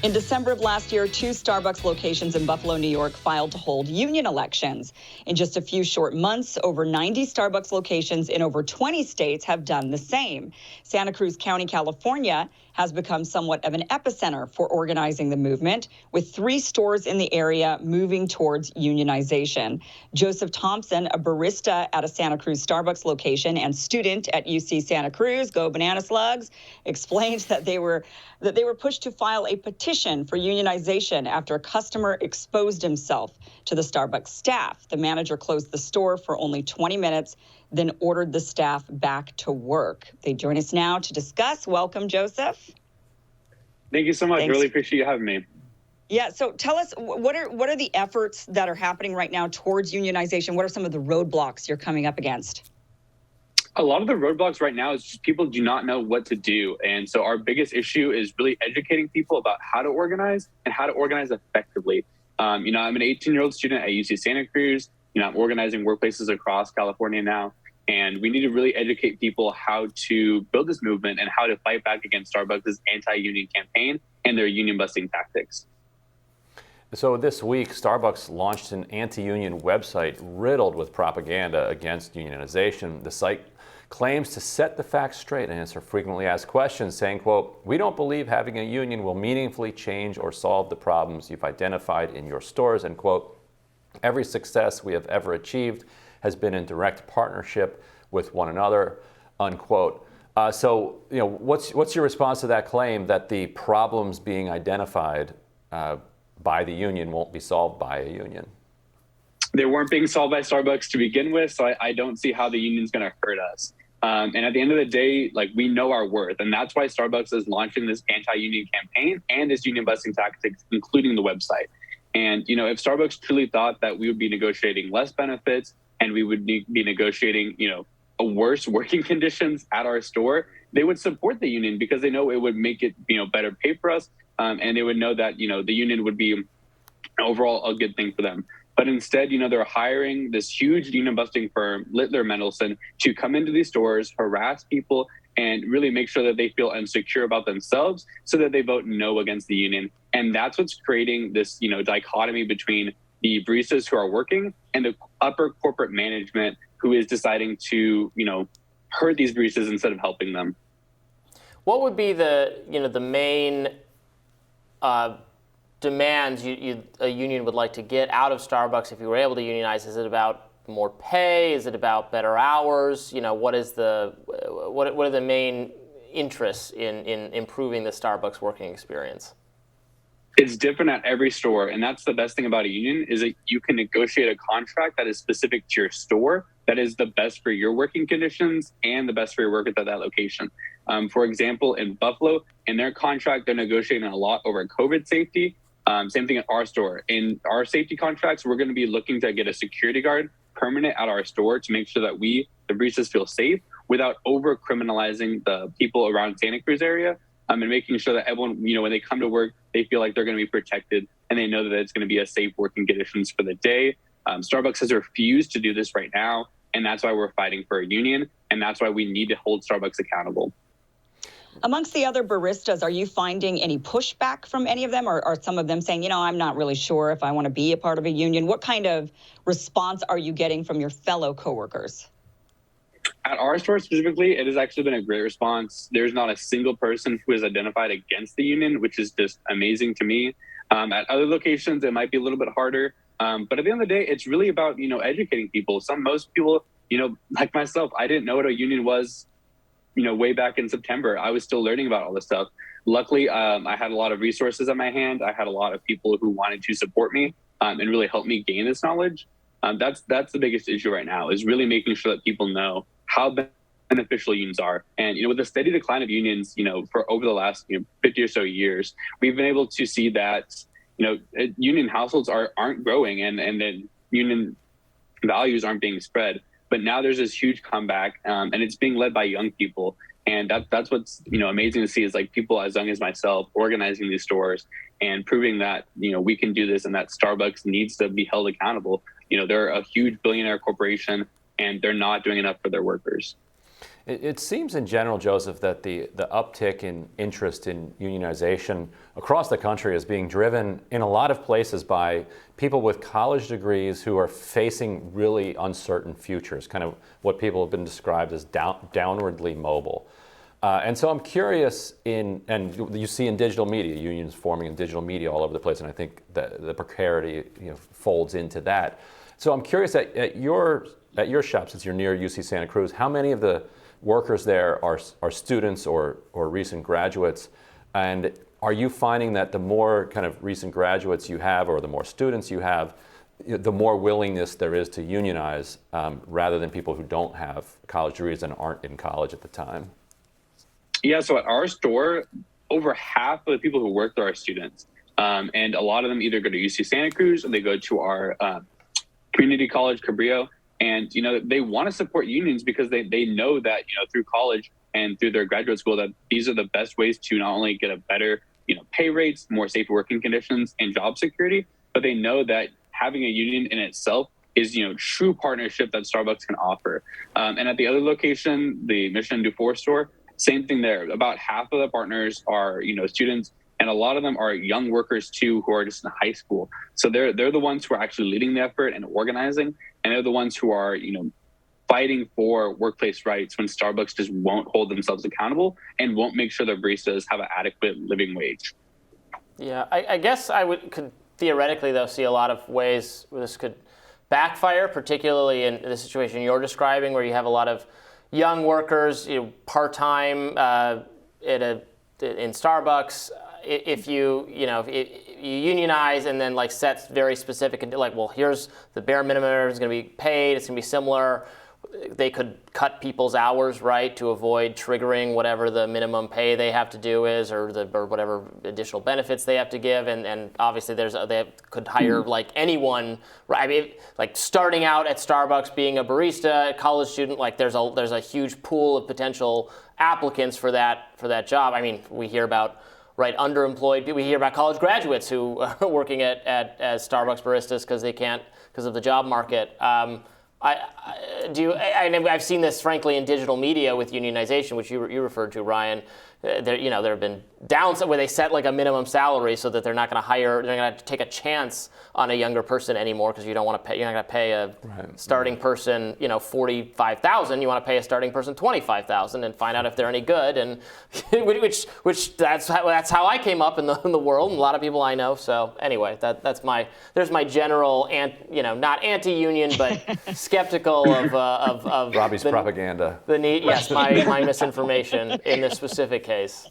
In December of last year, 2 Starbucks locations in Buffalo, New York filed to hold union elections. In just a few short months, over 90 Starbucks locations in over 20 states have done the same. Santa Cruz County, California, has become somewhat of an epicenter for organizing the movement, with 3 stores in the area moving towards unionization. Joseph Thompson, a barista at a Santa Cruz Starbucks location and student at UC Santa Cruz, go Banana Slugs, explained that they were pushed to file a petition for unionization after a customer exposed himself to the Starbucks staff. The manager closed the store for only 20 minutes, then ordered the staff back to work. They join us now to discuss. Welcome, Joseph. Thank you so much. Thanks. Really appreciate you having me. Yeah, so tell us, what are the efforts that are happening right now towards unionization? What are some of the roadblocks you're coming up against? A lot of the roadblocks right now is just people do not know what to do. And so our biggest issue is really educating people about how to organize and how to organize effectively. I'm an 18-year-old student at UC Santa Cruz. I'm organizing workplaces across California now. And we need to really educate people how to build this movement and how to fight back against Starbucks' anti-union campaign and their union-busting tactics. So this week, Starbucks launched an anti-union website riddled with propaganda against unionization. The site claims to set the facts straight and answer frequently asked questions, saying, quote, "We don't believe having a union will meaningfully change or solve the problems you've identified in your stores," end quote. "Every success we have ever achieved has been in direct partnership with one another," unquote. So, what's your response to that claim that the problems being identified by the union won't be solved by a union? They weren't being solved by Starbucks to begin with, so I don't see how the union's going to hurt us. And at the end of the day, we know our worth, and that's why Starbucks is launching this anti-union campaign and this union-busting tactics, including the website. And, if Starbucks truly thought that we would be negotiating less benefits and we would be negotiating, a worse working conditions at our store, they would support the union because they know it would make it, better pay for us. And they would know that, the union would be overall a good thing for them. But instead, they're hiring this huge union-busting firm, Littler Mendelsohn, to come into these stores, harass people, and really make sure that they feel insecure about themselves so that they vote no against the union. And that's what's creating this, dichotomy between the baristas who are working and the upper corporate management who is deciding to, hurt these baristas instead of helping them. What would be the main demands a union would like to get out of Starbucks if you were able to unionize? Is it about more pay? Is it about better hours? What are the main interests in improving the Starbucks working experience? It's different at every store, and that's the best thing about a union is that you can negotiate a contract that is specific to your store, that is the best for your working conditions and the best for your workers at that location. For example, in Buffalo, in their contract, they're negotiating a lot over COVID safety. Same thing at our store. In our safety contracts, we're going to be looking to get a security guard permanent at our store to make sure that we, the baristas, feel safe without over-criminalizing the people around Santa Cruz area. And making sure that everyone, when they come to work, they feel like they're going to be protected and they know that it's going to be a safe working conditions for the day. Starbucks has refused to do this right now, and that's why we're fighting for a union, and that's why we need to hold Starbucks accountable. Amongst the other baristas, are you finding any pushback from any of them, or are some of them saying, I'm not really sure if I want to be a part of a union? What kind of response are you getting from your fellow coworkers? At our store specifically, it has actually been a great response. There's not a single person who has identified against the union, which is just amazing to me. At other locations, it might be a little bit harder. But at the end of the day, it's really about, educating people. Most people, like myself, I didn't know what a union was, way back in September. I was still learning about all this stuff. Luckily, I had a lot of resources at my hand. I had a lot of people who wanted to support me and really help me gain this knowledge. That's the biggest issue right now, is really making sure that people know how beneficial unions are. And, with the steady decline of unions, for over the last 50 or so years, we've been able to see that, union households aren't growing and then union values aren't being spread. But now there's this huge comeback, and it's being led by young people. And that's what's, amazing to see, is people as young as myself organizing these stores and proving that, we can do this and that Starbucks needs to be held accountable. They're a huge billionaire corporation and they're not doing enough for their workers. It seems in general, Joseph, that the uptick in interest in unionization across the country is being driven in a lot of places by people with college degrees who are facing really uncertain futures, kind of what people have been described as downwardly mobile. And so I'm curious and you see in digital media, unions forming in digital media all over the place, and I think the precarity folds into that. So I'm curious at your shop, since you're near UC Santa Cruz, how many of the workers there are students or recent graduates, and are you finding that the more kind of recent graduates you have or the more students you have, the more willingness there is to unionize rather than people who don't have college degrees and aren't in college at the time? Yeah, so at our store, over half of the people who work there are students. And a lot of them either go to UC Santa Cruz or they go to our community college, Cabrillo. And, they want to support unions because they know that, through college and through their graduate school, that these are the best ways to not only get a better, pay rates, more safe working conditions and job security, but they know that having a union in itself is, true partnership that Starbucks can offer. And at the other location, the Mission Dufour store, same thing there. About half of the partners are, students, and a lot of them are young workers too, who are just in high school. So they're the ones who are actually leading the effort and organizing, and they're the ones who are, fighting for workplace rights when Starbucks just won't hold themselves accountable and won't make sure their baristas have an adequate living wage. Yeah, I guess I could theoretically, though, see a lot of ways where this could backfire, particularly in the situation you're describing, where you have a lot of young workers, part-time in Starbucks. If you unionize and then set very specific and well, here's the bare minimum is going to be paid. It's going to be similar. They could cut people's hours, right, to avoid triggering whatever the minimum pay they have to do is, or whatever additional benefits they have to give. And obviously they could hire anyone. Right? I mean, starting out at Starbucks, being a barista, a college student, there's a huge pool of potential applicants for that job. I mean, we hear about underemployed people. We hear about college graduates who are working as Starbucks baristas because of the job market. I've seen this, frankly, in digital media with unionization, which you referred to, Ryan. There have been downs where they set a minimum salary so that they're not going to hire, they're going to take a chance on a younger person anymore because you don't want to pay. You're not going to pay a starting person, $45,000. You want to pay a starting person $25,000 and find out if they're any good. And which that's how I came up in the world, and a lot of people I know. So anyway, there's my general not anti-union but skeptical of Robbie's propaganda. The need, yes, my misinformation in this specific case.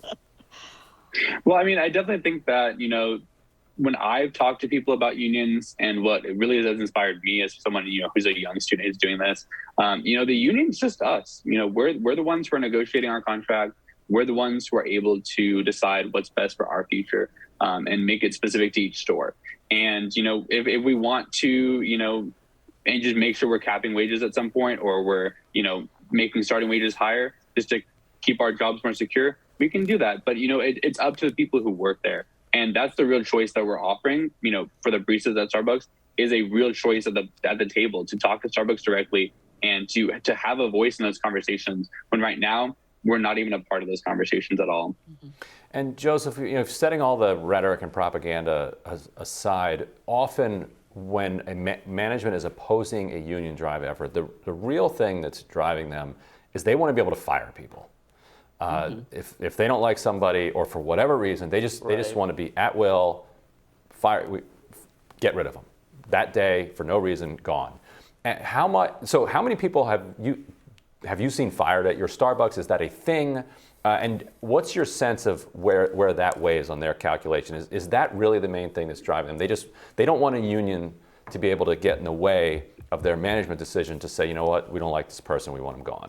Well, I mean, I definitely think that, when I've talked to people about unions and what it really has inspired me as someone, who's a young student who's doing this, the union's just us. We're the ones who are negotiating our contract. We're the ones who are able to decide what's best for our future and make it specific to each store. And, if we want to, and just make sure we're capping wages at some point, or we're, making starting wages higher just to keep our jobs more secure, we can do that. But, it's up to the people who work there. And that's the real choice that we're offering, for the baristas at Starbucks, is a real choice at the table to talk to Starbucks directly and to have a voice in those conversations, when right now we're not even a part of those conversations at all. Mm-hmm. And Joseph, setting all the rhetoric and propaganda aside, often when management is opposing a union drive effort, the real thing that's driving them is they want to be able to fire people. If they don't like somebody, or for whatever reason, they just want to be at will, get rid of them that day for no reason, gone. And how many people have you seen fired at your Starbucks? Is that a thing? And what's your sense of where that weighs on their calculation? Is that really the main thing that's driving them? They don't want a union to be able to get in the way of their management decision to say, you know what, we don't like this person, we want him gone.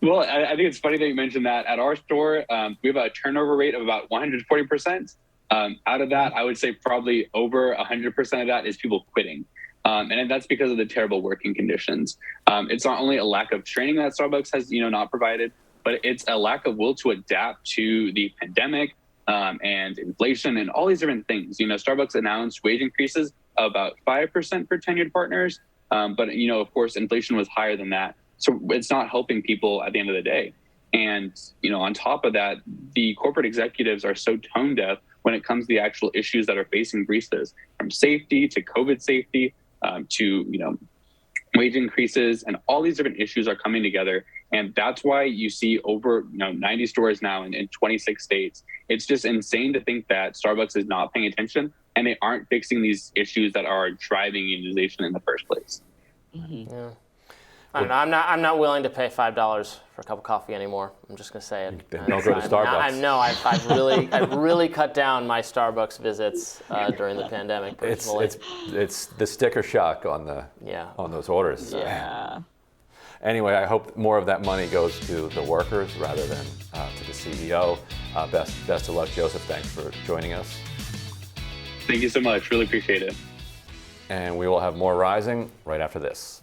Well, I think it's funny that you mentioned that. At our store, we have a turnover rate of about 140%. Out of that, I would say probably over 100% of that is people quitting. And that's because of the terrible working conditions. It's not only a lack of training that Starbucks has, not provided, but it's a lack of will to adapt to the pandemic and inflation and all these different things. Starbucks announced wage increases of about 5% for tenured partners. But, of course, inflation was higher than that. So it's not helping people at the end of the day. And, on top of that, the corporate executives are so tone deaf when it comes to the actual issues that are facing baristas, from safety to COVID safety to, wage increases, and all these different issues are coming together. And that's why you see over 90 stores now in 26 states. It's just insane to think that Starbucks is not paying attention and they aren't fixing these issues that are driving unionization in the first place. Mm-hmm. Yeah. I don't know. I'm not willing to pay $5 for a cup of coffee anymore. I'm just gonna say it. Don't go to Starbucks. I've really cut down my Starbucks visits during the pandemic. Personally, it's the sticker shock on those orders. Yeah. Anyway, I hope more of that money goes to the workers rather than to the CEO. Best of luck, Joseph. Thanks for joining us. Thank you so much. Really appreciate it. And we will have more Rising right after this.